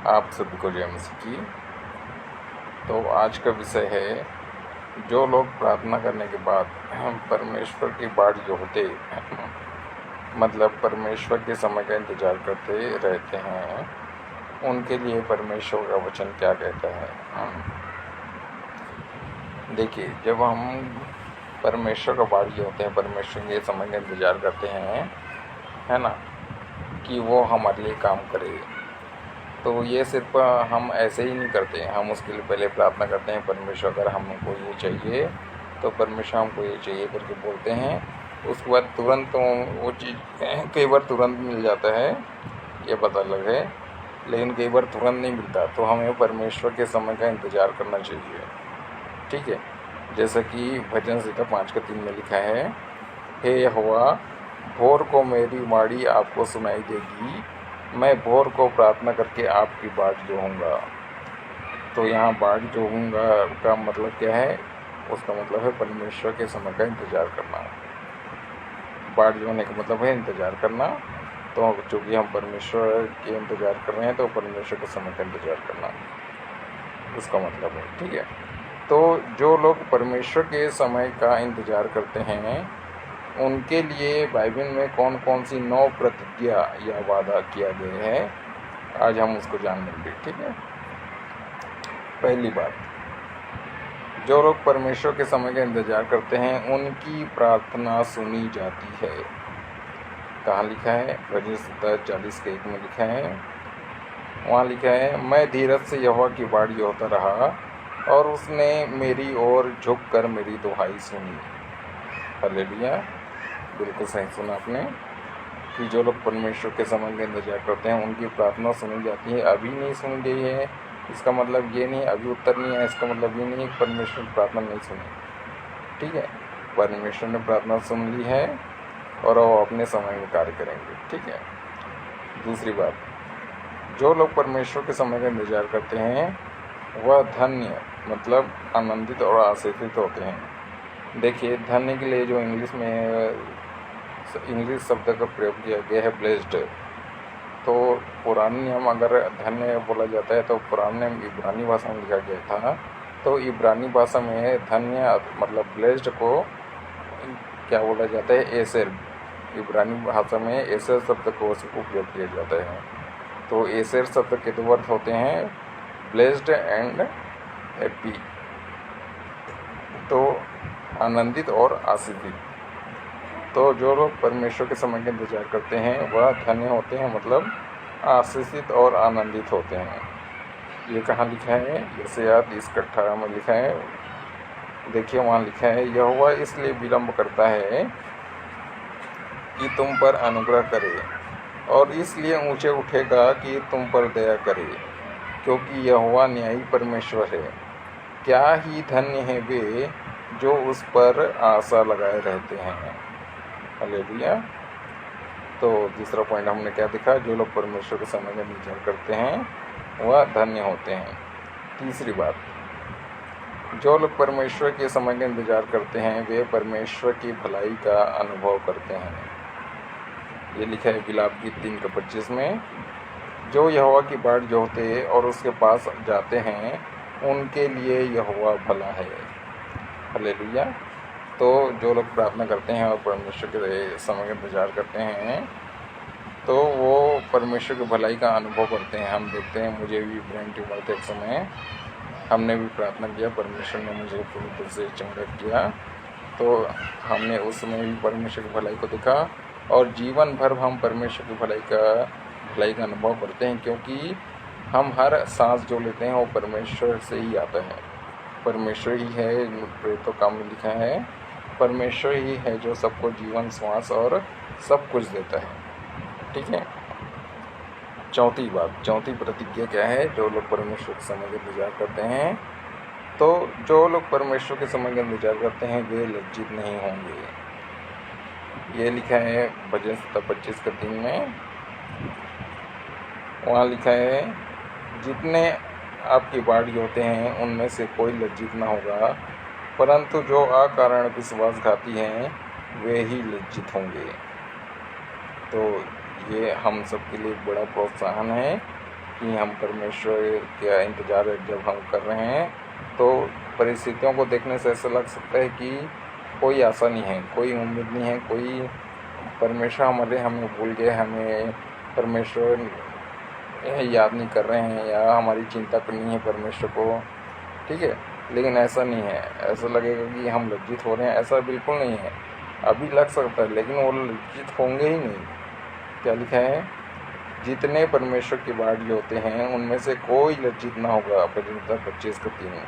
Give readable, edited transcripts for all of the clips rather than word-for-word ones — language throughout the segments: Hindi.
आप सभी को जय मसीह की। तो आज का विषय है, जो लोग प्रार्थना करने के बाद परमेश्वर की बाट जोहते मतलब परमेश्वर के समय का इंतज़ार करते रहते हैं, उनके लिए परमेश्वर का वचन क्या कहता है। देखिए, जब हम परमेश्वर का बाट जोहते हैं, परमेश्वर के समय का इंतज़ार करते हैं, है ना, कि वो हमारे लिए काम करे, तो ये सिर्फ हम ऐसे ही नहीं करते हैं। हम उसके लिए पहले प्रार्थना करते हैं, परमेश्वर अगर हमको ये चाहिए तो परमेश्वर हमको ये चाहिए करके बोलते हैं। उसके बाद तुरंत वो चीज़ कई बार तुरंत मिल जाता है, ये पता अलग है, लेकिन कई बार तुरंत नहीं मिलता, तो हमें परमेश्वर के समय का इंतज़ार करना चाहिए। ठीक है, जैसा कि भजन संहिता 5:3 में लिखा है, हे यहोवा, भोर को मेरी वाणी आपको सुनाई देगी, मैं भोर को प्रार्थना करके आपकी बाट जोहूँगा। तो यहाँ बाट जोहूँगा का मतलब क्या है? उसका मतलब है परमेश्वर के समय का इंतज़ार करना। बाट जोहने का मतलब है इंतज़ार करना। तो चूँकि हम परमेश्वर के इंतज़ार कर रहे हैं, तो परमेश्वर के समय का इंतज़ार करना उसका मतलब है। ठीक है, तो जो लोग परमेश्वर के समय का इंतज़ार करते हैं, उनके लिए बाइबल में कौन कौन सी 9 प्रतिज्ञा या वादा किया गया है, आज हम उसको जान लेंगे। ठीक है, पहली बात, जो लोग परमेश्वर के समय का इंतज़ार करते हैं, उनकी प्रार्थना सुनी जाती है। कहाँ लिखा है? भजन संहिता 40:1 में लिखा है। वहाँ लिखा है, मैं धीरज से यहोवा की बाट जोहता रहा और उसने मेरी ओर झुक कर मेरी दुहाई सुनी। हालेलुया, बिल्कुल सही सुना आपने कि जो लोग परमेश्वर के समय का इंतज़ार करते हैं, उनकी प्रार्थना सुनी जाती है। अभी नहीं सुनी गई है, इसका मतलब ये नहीं, अभी उत्तर नहीं है, इसका मतलब ये नहीं है कि परमेश्वर ने प्रार्थना नहीं सुनी। ठीक है, परमेश्वर ने प्रार्थना सुन ली है और वो अपने समय में कार्य करेंगे। ठीक है, दूसरी बात, जो लोग परमेश्वर के समय का इंतज़ार करते हैं, वह धन्य मतलब आनंदित और आशीषित होते हैं। देखिए, धन्य के लिए जो इंग्लिश शब्द का प्रयोग किया गया है, ब्लेस्ड। तो पुराने नियम अगर धन्य बोला जाता है, तो पुराने नियम इब्रानी भाषा में लिखा गया था। तो इब्रानी भाषा में धन्य मतलब ब्लेस्ड को क्या बोला जाता है? एसेर। इब्रानी भाषा में एसेर शब्द को उपयोग किया जाता है। तो एसेर शब्द के 2 अर्थ होते हैं, ब्लेस्ड एंड हैप्पी। तो आनंदित और आशीषित। तो जो लोग परमेश्वर के समय का इंतज़ार करते हैं, वह धन्य होते हैं, मतलब आशीषित और आनंदित होते हैं। ये कहाँ लिखा है? यशायाह 30:18 में लिखा है। देखिए, वहाँ लिखा है, यहोवा इसलिए विलम्ब करता है कि तुम पर अनुग्रह करे, और इसलिए ऊंचे उठेगा कि तुम पर दया करे, क्योंकि यहोवा न्यायी परमेश्वर है। क्या ही धन्य है वे जो उस पर आशा लगाए रहते हैं। हालेलुया। तो दूसरा पॉइंट हमने क्या देखा? जो लोग परमेश्वर के समय का इंतज़ार करते हैं, वह धन्य होते हैं। तीसरी बात, जो लोग परमेश्वर के समय का इंतज़ार करते हैं, वे परमेश्वर की भलाई का अनुभव करते हैं। ये लिखा है विलाप गीत 3:25 में, जो यहोवा की बाट जोहते और उसके पास जाते हैं, उनके लिए यहोवा भला है। हालेलुया। तो जो लोग प्रार्थना करते हैं और परमेश्वर के समय का इंतज़ार करते हैं, तो वो परमेश्वर की भलाई का अनुभव करते हैं। हम देखते हैं, मुझे भी ब्रेन ट्यूमर थे एक समय, हमने भी प्रार्थना किया, परमेश्वर ने मुझे पूरी तरह से चंगा किया। तो हमने उस समय भी परमेश्वर की भलाई को देखा, और जीवन भर हम परमेश्वर की भलाई का अनुभव करते हैं, क्योंकि हम हर सांस जो लेते हैं वो परमेश्वर से ही आता है। परमेश्वर ही है, प्रेरितों काम में लिखा है, परमेश्वर ही है जो सबको जीवन, श्वास और सब कुछ देता है। ठीक है, चौथी बात, चौथी प्रतिज्ञा क्या है? जो लोग परमेश्वर के समय का इंतज़ार करते हैं, तो जो लोग परमेश्वर के समय का इंतज़ार करते हैं, वे लज्जित नहीं होंगे। ये लिखा है भजन संहिता 25:3 में। वहाँ लिखा है, जितने आपकी बाट जोहते हैं, उनमें से कोई लज्जित न होगा, परंतु जो अकारण विश्वासघाती हैं, वे ही लज्जित होंगे। तो ये हम सब के लिए बड़ा प्रोत्साहन है कि हम परमेश्वर का इंतज़ार जब हम कर रहे हैं तो परिस्थितियों को देखने से ऐसा लग सकता है कि कोई आशा नहीं है, कोई उम्मीद नहीं है, कोई परमेश्वर हमें भूल गए, हमें परमेश्वर याद नहीं कर रहे हैं या हमारी चिंता करनी है परमेश्वर को, ठीक है। लेकिन ऐसा नहीं है, ऐसा लगेगा कि हम लज्जित हो रहे हैं, ऐसा बिल्कुल नहीं है। अभी लग सकता है लेकिन वो लज्जित होंगे ही नहीं। क्या लिखा है, जितने परमेश्वर की बाढ़ होते हैं उनमें से कोई लज्जित ना होगा, 25:3,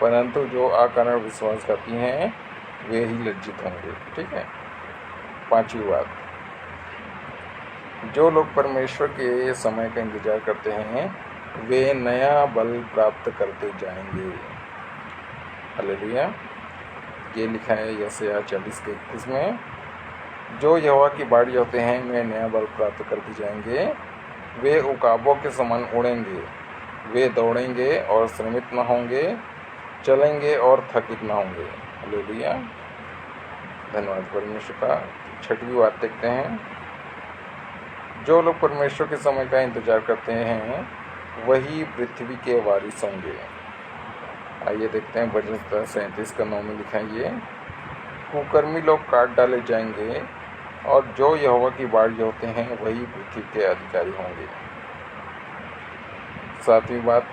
परंतु जो अकारण विश्वास करती हैं वे ही लज्जित होंगे, ठीक है। 5वीं बात, जो लोग परमेश्वर के समय का इंतजार करते हैं वे नया बल प्राप्त करते जाएंगे। हालेलुया। ये लिखा है यशायाह 40:31 में, जो यहोवा की बाड़ी होते हैं वे नया बल प्राप्त करते जाएंगे, वे उकाबों के समान उड़ेंगे, वे दौड़ेंगे और श्रमित न होंगे, चलेंगे और थकित न होंगे। हालेलुया, धन्यवाद परमेश्वर का। 6वीं बात देखते हैं, जो लोग परमेश्वर के समय का इंतजार करते हैं वही पृथ्वी के वारिस होंगे। आइए देखते हैं भजन 37:9 में लिखा है, ये कुकर्मी लोग काट डाले जाएंगे और जो यहोवा की बाड़ी होते हैं वही पृथ्वी के अधिकारी होंगे। 7वीं बात,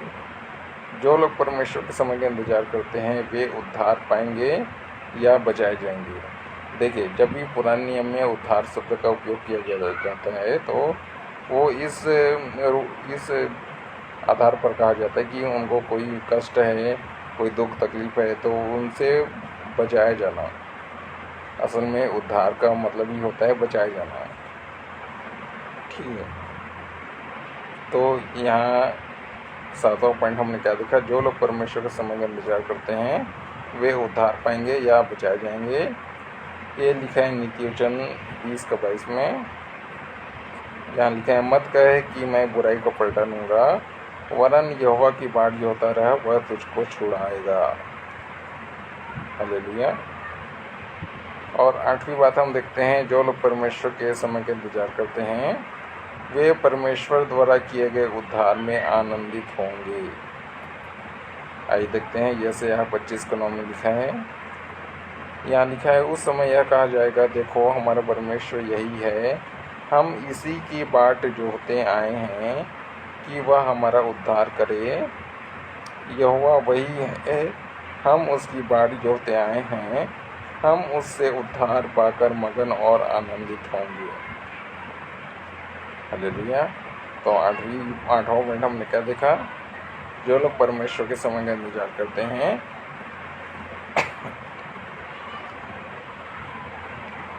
जो लोग परमेश्वर के समय का इंतजार करते हैं वे उद्धार पाएंगे या बचाए जाएंगे। देखिए, जब भी पुराने नियम में उद्धार शब्द का उपयोग किया जाता है तो वो इस आधार पर कहा जाता है कि उनको कोई कष्ट है, कोई दुख तकलीफ है तो उनसे बचाया जाना। असल में उद्धार का मतलब ही होता है बचाया जाना, ठीक है। तो यहाँ 7वां पॉइंट हमने क्या देखा, जो लोग परमेश्वर के समय का इंतजार करते हैं वे उद्धार पाएंगे या बचाए जाएंगे। ये लिखा है नीति वचन 20:22 में। यहाँ लिखा है, मत कहे कि मैं बुराई को पलटा लूँगा, वरन यहोवा की बाढ़ जो होता रहा वह तुझको छुड़ाएगा। हालेलुया। और 8वीं बात हम देखते हैं, जो लोग परमेश्वर के समय का इंतजार करते हैं वे परमेश्वर द्वारा किए गए उद्धार में आनंदित होंगे। आइए देखते हैं, यशायाह 25:9 में लिखा है, यहाँ लिखा है, उस समय यह कहा जाएगा, देखो हमारा परमेश्वर यही है, हम इसी की बाट जोहते आए हैं कि वह हमारा उद्धार करे। यहोवा वही है, हम उसकी बाट जोहते आए हैं, हम उससे उद्धार पाकर मगन और आनंदित होंगे। हालेलुया। तो 8वां पॉइंट हमने क्या देखा, जो लोग परमेश्वर के समय का इंतजार करते हैं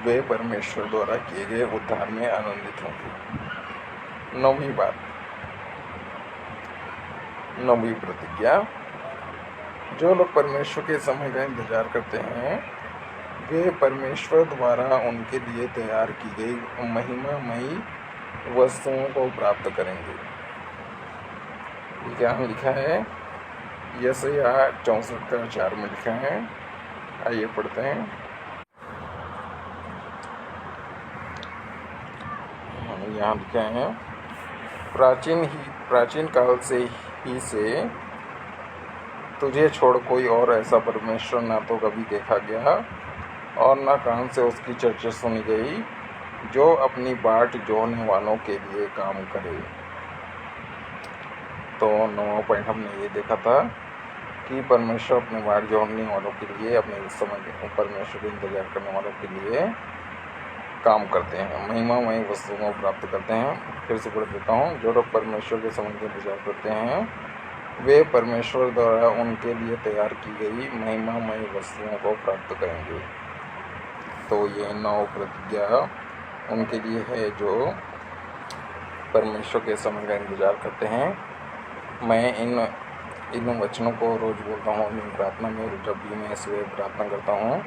वे परमेश्वर द्वारा किए गए उद्धार में आनंदित होंगे। 9वीं बात, 9वीं प्रतिज्ञा, जो लोग परमेश्वर के समय का इंतजार करते हैं वे परमेश्वर द्वारा उनके लिए तैयार की गई महिमामयी वस्तुओं को प्राप्त करेंगे। यहाँ लिखा है यशायाह 64:4 में लिखा है। आइए पढ़ते हैं। यहाँ लिखे हैं, प्राचीन काल से तुझे छोड़ कोई और ऐसा परमेश्वर ना तो कभी देखा गया और ना कान से उसकी चर्चा सुनी गई, जो अपनी बाट जोहने वालों के लिए काम करे। तो 9वां पॉइंट हमने ये देखा था कि परमेश्वर अपने बाट जोहने वालों के लिए, अपने समय परमेश्वर को इंतजार करने वालों के लिए काम करते हैं, महिमामयी वस्तुओं को प्राप्त करते हैं। फिर से पढ़ देता हूँ, जो लोग परमेश्वर के समय का इंतजार करते हैं वे परमेश्वर द्वारा उनके लिए तैयार की गई महिमामयी वस्तुओं को प्राप्त करेंगे। तो ये 9 प्रतिज्ञा उनके लिए है जो परमेश्वर के समय का इंतजार करते हैं। मैं इन वचनों को रोज़ बोलता हूँ अपनी प्रार्थना में। जब भी मैं सुबह प्रार्थना करता हूँ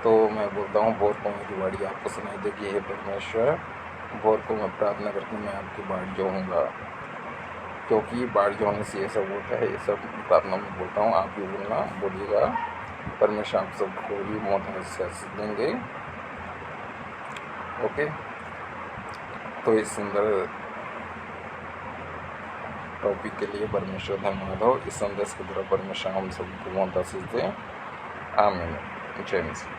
तो मैं बोलता हूँ, भोर को मेरी बाड़ी आपको सुनाई देगी, हे परमेश्वर, भोर को मैं प्रार्थना करके मैं आपकी बाड़ी जोहूँगा, क्योंकि बाड़ी जोहने से ये सब होता है। ये सब प्रार्थना में बोलता हूँ, आप भी बोलिएगा। परमेश्वर आप सबको भी बहुत से देंगे। ओके, तो इस सुंदर टॉपिक के लिए परमेश्वर धन्यवाद हो। इस संदेश के द्वारा परमेश्वर हम सबको बहुत आशीष दे। आमीन। जय मसीह।